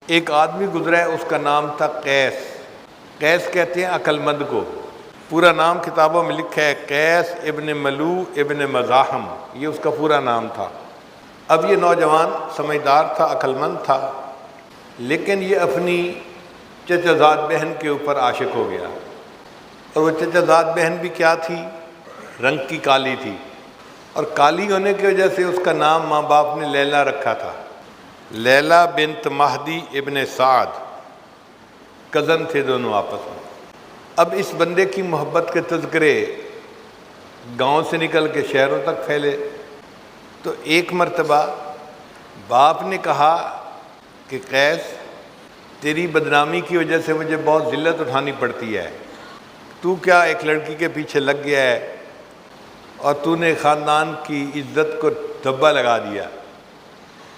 ایک آدمی گزرا ہے، اس کا نام تھا قیس۔ قیس کہتے ہیں عقل مند کو، پورا نام کتابوں میں لکھا ہے قیس ابن ملو ابن مزاحم، یہ اس کا پورا نام تھا۔ اب یہ نوجوان سمجھدار تھا، عقل مند تھا، لیکن یہ اپنی چچا زاد بہن کے اوپر عاشق ہو گیا، اور وہ چچا زاد بہن بھی کیا تھی؟ رنگ کی کالی تھی، اور کالی ہونے کی وجہ سے اس کا نام ماں باپ نے لیلا رکھا تھا، لیلا بنت مہدی ابن سعد، کزن تھے دونوں آپس میں۔ اب اس بندے کی محبت کے تذکرے گاؤں سے نکل کے شہروں تک پھیلے، تو ایک مرتبہ باپ نے کہا کہ قیس، تیری بدنامی کی وجہ سے مجھے بہت ذلت اٹھانی پڑتی ہے، تو کیا ایک لڑکی کے پیچھے لگ گیا ہے اور تو نے خاندان کی عزت کو دھبا لگا دیا،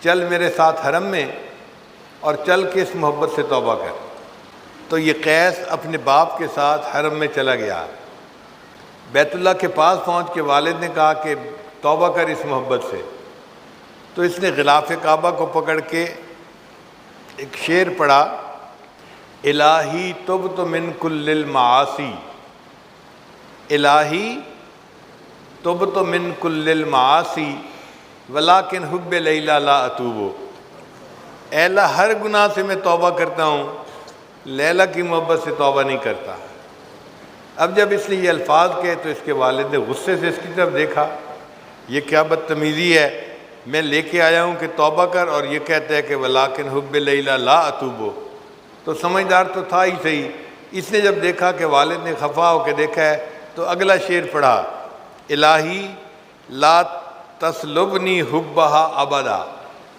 چل میرے ساتھ حرم میں اور چل کے اس محبت سے توبہ کر۔ تو یہ قیس اپنے باپ کے ساتھ حرم میں چلا گیا، بیت اللہ کے پاس پہنچ کے والد نے کہا کہ توبہ کر اس محبت سے، تو اس نے غلاف کعبہ کو پکڑ کے ایک شعر پڑھا، الہی تبت من کل المعاصی، الہی تبت من کل المعاصی ولکن حب لیلا لا اتوب، اے اللہ ہر گناہ سے میں توبہ کرتا ہوں، لیلا کی محبت سے توبہ نہیں کرتا۔ اب جب اس نے یہ الفاظ کہے تو اس کے والد نے غصے سے اس کی طرف دیکھا، یہ کیا بدتمیزی ہے، میں لے کے آیا ہوں کہ توبہ کر اور یہ کہتا ہے کہ ولیکن حب لیلا لا اتوب۔ تو سمجھدار تو تھا ہی صحیح، اس نے جب دیکھا کہ والد نے خفا ہو کے دیکھا ہے تو اگلا شعر پڑھا، الہی لا تسلبنی حبہا ابدا،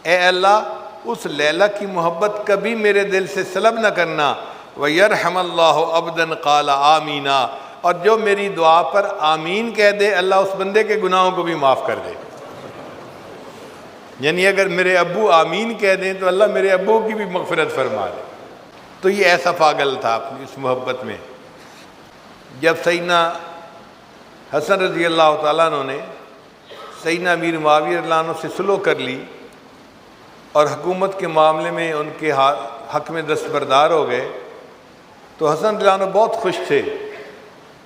اے اللہ اس لیلا کی محبت کبھی میرے دل سے سلب نہ کرنا، وَيَرْحَمَ اللَّهُ عَبْدًا قَالَ آمِينَ، اور جو میری دعا پر آمین کہہ دے اللہ اس بندے کے گناہوں کو بھی معاف کر دے۔ یعنی اگر میرے ابو آمین کہہ دیں تو اللہ میرے ابو کی بھی مغفرت فرما دے۔ تو یہ ایسا پاگل تھا اپنی اس محبت میں۔ جب سیدنا حسن رضی اللہ تعالیٰ عنہ نے سیدنا امیر معاویہ رضی اللہ عنہ سے صلح کر لی اور حکومت کے معاملے میں ان کے حق میں دستبردار ہو گئے، تو حسن رضی اللہ عنہ بہت خوش تھے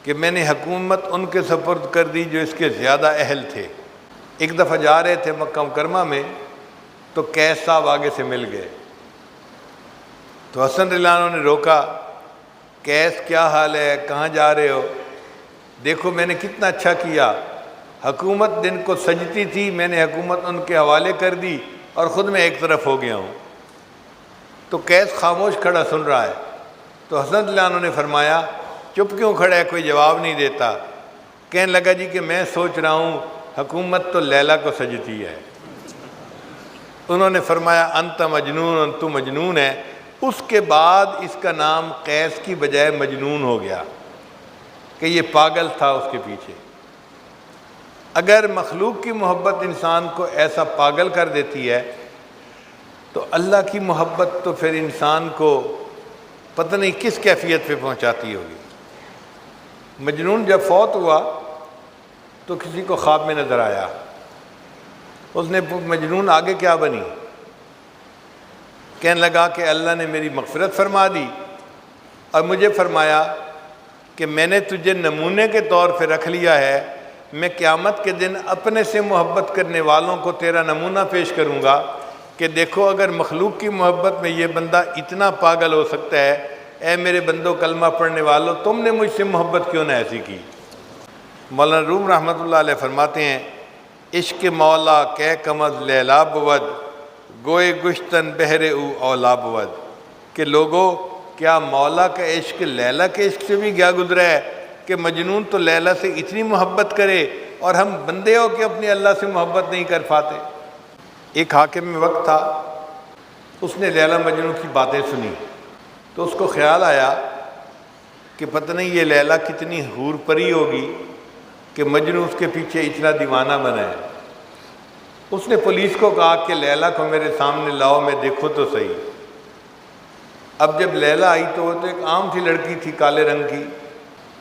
کہ میں نے حکومت ان کے سپرد کر دی جو اس کے زیادہ اہل تھے۔ ایک دفعہ جا رہے تھے مکہ مکرمہ میں تو قیس صاحب آگے سے مل گئے، تو حسن رضی اللہ عنہ نے روکا، قیس کیا حال ہے، کہاں جا رہے ہو؟ دیکھو میں نے کتنا اچھا کیا، حکومت دن کو سجتی تھی، میں نے حکومت ان کے حوالے کر دی اور خود میں ایک طرف ہو گیا ہوں۔ تو قیس خاموش کھڑا سن رہا ہے، تو حسن رضی اللہ عنہ نے فرمایا چپ کیوں کھڑا ہے، کوئی جواب نہیں دیتا؟ کہنے لگا جی کہ میں سوچ رہا ہوں حکومت تو لیلا کو سجتی ہے۔ انہوں نے فرمایا انت مجنون، تو مجنون ہے۔ اس کے بعد اس کا نام قیس کی بجائے مجنون ہو گیا کہ یہ پاگل تھا اس کے پیچھے۔ اگر مخلوق کی محبت انسان کو ایسا پاگل کر دیتی ہے تو اللہ کی محبت تو پھر انسان کو پتہ نہیں کس کیفیت پہ پہنچاتی ہوگی۔ مجنون جب فوت ہوا تو کسی کو خواب میں نظر آیا، اس نے مجنون آگے کیا بنی؟ کہنے لگا کہ اللہ نے میری مغفرت فرما دی اور مجھے فرمایا کہ میں نے تجھے نمونے کے طور پہ رکھ لیا ہے، میں قیامت کے دن اپنے سے محبت کرنے والوں کو تیرا نمونہ پیش کروں گا کہ دیکھو اگر مخلوق کی محبت میں یہ بندہ اتنا پاگل ہو سکتا ہے، اے میرے بندوں کلمہ پڑھنے والوں تم نے مجھ سے محبت کیوں نہ ایسی کی۔ مولانا روم رحمۃ اللہ علیہ فرماتے ہیں عشق مولا کہ کمز لیلا بود، گوئے گشتن بہرے او اولا بود، کہ لوگوں کیا مولا کا عشق لیلا کے عشق سے بھی کیا گزرا ہے کہ مجنون تو لیلا سے اتنی محبت کرے اور ہم بندے ہو کہ اپنے اللہ سے محبت نہیں کر پاتے۔ ایک حاکم میں وقت تھا، اس نے لیلا مجنون کی باتیں سنی تو اس کو خیال آیا کہ پتہ نہیں یہ لیلا کتنی حور پری ہوگی کہ مجنون اس کے پیچھے اتنا دیوانہ بنا ہے۔ اس نے پولیس کو کہا کہ لیلا کو میرے سامنے لاؤ میں دیکھو تو صحیح۔ اب جب لیلا آئی تو وہ تو ایک عام سی لڑکی تھی کالے رنگ کی،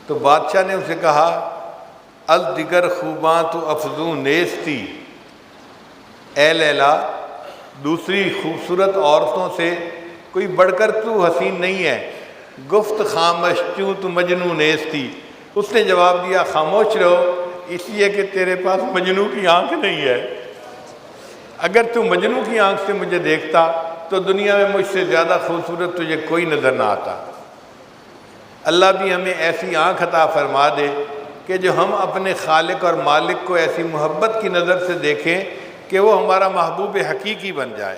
تو بادشاہ نے اسے کہا الدگر خوباں تو افزوں نیستی، اے لیلا دوسری خوبصورت عورتوں سے کوئی بڑھ کر تو حسین نہیں ہے، گفت خاموش چوں تو مجنوں نیز تھی۔ اس نے جواب دیا خاموش رہو اس لیے کہ تیرے پاس مجنوں کی آنکھ نہیں ہے، اگر تو مجنوں کی آنکھ سے مجھے دیکھتا تو دنیا میں مجھ سے زیادہ خوبصورت تجھے کوئی نظر نہ آتا۔ اللہ بھی ہمیں ایسی آنکھ عطا فرما دے کہ جو ہم اپنے خالق اور مالک کو ایسی محبت کی نظر سے دیکھیں کہ وہ ہمارا محبوب حقیقی بن جائے۔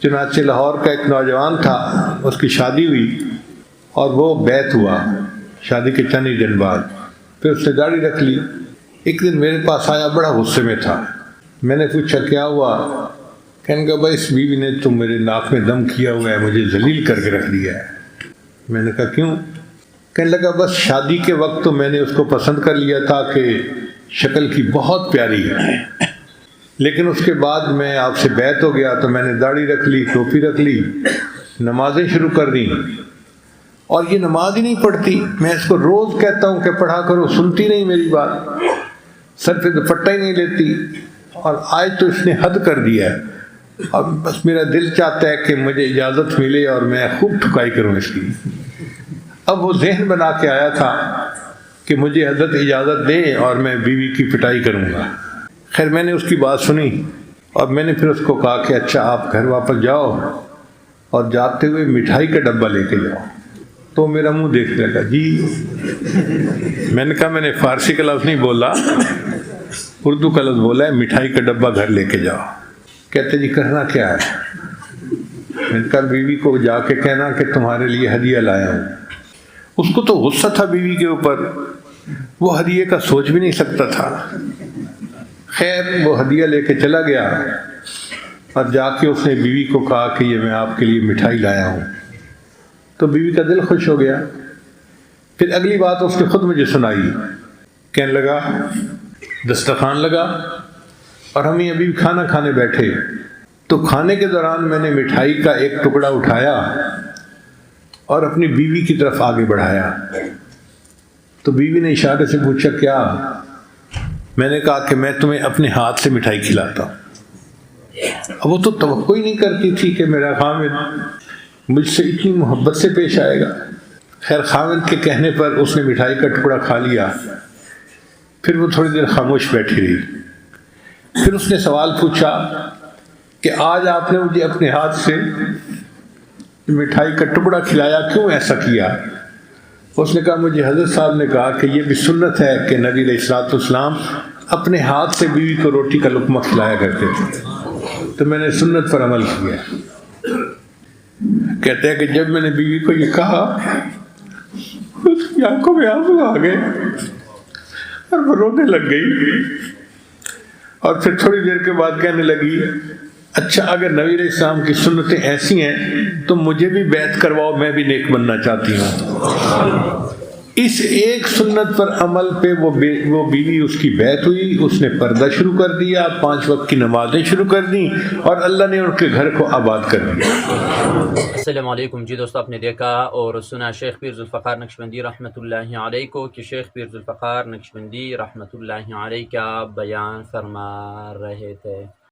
چنانچہ لاہور کا ایک نوجوان تھا، اس کی شادی ہوئی اور وہ بیعت ہوا شادی کے چند ہی دن بعد، پھر اس نے داڑھی رکھ لی۔ ایک دن میرے پاس آیا، بڑا غصے میں تھا۔ میں نے پوچھا کیا ہوا؟ کہنے کا بھائی اس بیوی نے تو میرے ناک میں دم کیا ہوا ہے، مجھے ذلیل کر کے رکھ دیا ہے۔ میں نے کہا کیوں؟ کہنے لگا بس شادی کے وقت تو میں نے اس کو پسند کر لیا تھا کہ شکل کی بہت پیاری ہے، لیکن اس کے بعد میں آپ سے بیعت ہو گیا تو میں نے داڑھی رکھ لی، ٹوپی رکھ لی، نمازیں شروع کر دیں، اور یہ نماز ہی نہیں پڑھتی۔ میں اس کو روز کہتا ہوں کہ پڑھا کرو، سنتی نہیں میری بات، سر پہ دوپٹہ ہی نہیں لیتی، اور آج تو اس نے حد کر دیا ہے۔ اب بس میرا دل چاہتا ہے کہ مجھے اجازت ملے اور میں خوب ٹھکائی کروں اس کی۔ اب وہ ذہن بنا کے آیا تھا کہ مجھے حضرت اجازت دیں اور میں بیوی کی پٹائی کروں گا۔ خیر میں نے اس کی بات سنی اور میں نے پھر اس کو کہا کہ اچھا آپ گھر واپس جاؤ اور جاتے ہوئے مٹھائی کا ڈبہ لے کے جاؤ۔ تو میرا منہ دیکھنے لگا، جی میں نے کہا میں نے فارسی کا لفظ نہیں بولا، اردو کا لفظ بولا ہے، مٹھائی کا ڈبہ گھر لے کے جاؤ۔ کہتے جی کرنا کیا ہے؟ میں نے کہا بیوی کو جا کے کہنا کہ تمہارے لیے ہدیہ لایا ہوں۔ اس کو تو غصہ تھا بیوی کے اوپر، وہ ہدیے کا سوچ بھی نہیں سکتا تھا۔ خیر وہ ہدیہ لے کے چلا گیا اور جا کے اس نے بیوی کو کہا کہ یہ میں آپ کے لیے مٹھائی لایا ہوں۔ تو بیوی کا دل خوش ہو گیا۔ پھر اگلی بات اس نے خود مجھے سنائی، کہنے لگا دسترخوان لگا اور ہم ابھی کھانا کھانے بیٹھے، تو کھانے کے دوران میں نے مٹھائی کا ایک ٹکڑا اٹھایا اور اپنی بیوی کی طرف آگے بڑھایا، تو بیوی نے اشارے سے پوچھا کیا؟ میں نے کہا کہ میں تمہیں اپنے ہاتھ سے مٹھائی کھلاتا ہوں۔ اب وہ تو توقع ہی نہیں کرتی تھی کہ میرا خامد مجھ سے اتنی محبت سے پیش آئے گا۔ خیر خامد کے کہنے پر اس نے مٹھائی کا ٹکڑا کھا لیا، پھر وہ تھوڑی دیر خاموش بیٹھی رہی۔ پھر اس نے سوال پوچھا کہ آج آپ نے مجھے اپنے ہاتھ سے مٹھائی کا ٹکڑا کھلایا، کیوں ایسا کیا؟ اس نے کہا مجھے حضرت صاحب نے کہا کہ یہ بھی سنت ہے کہ نبی علیہ الصلوۃ والسلام اپنے ہاتھ سے بیوی کو روٹی کا لقمہ کھلایا کرتے تھے، تو میں نے سنت پر عمل کیا۔ کہتے ہیں کہ جب میں نے بیوی کو یہ کہا اس کی آنکھوں میں آنسو آ گئے اور وہ رونے لگ گئی، اور پھر تھوڑی دیر کے بعد کہنے لگی اچھا اگر نبی علیہ السلام کی سنتیں ایسی ہیں تو مجھے بھی بیعت کرواؤ، میں بھی نیک بننا چاہتی ہوں۔ اس ایک سنت پر عمل پہ وہ بیوی اس کی بیعت ہوئی، اس نے پردہ شروع کر دیا، 5 وقت کی نمازیں شروع کر دیں، اور اللہ نے ان کے گھر کو آباد کر دیا۔ السلام علیکم جی دوستو، آپ نے دیکھا اور سنا شیخ پیر ذوالفقار نقشبندی رحمۃ اللہ علیہ کو کہ شیخ پیر ذوالفقار نقشبندی رحمۃ اللہ علیہ کیا بیان فرما رہے تھے۔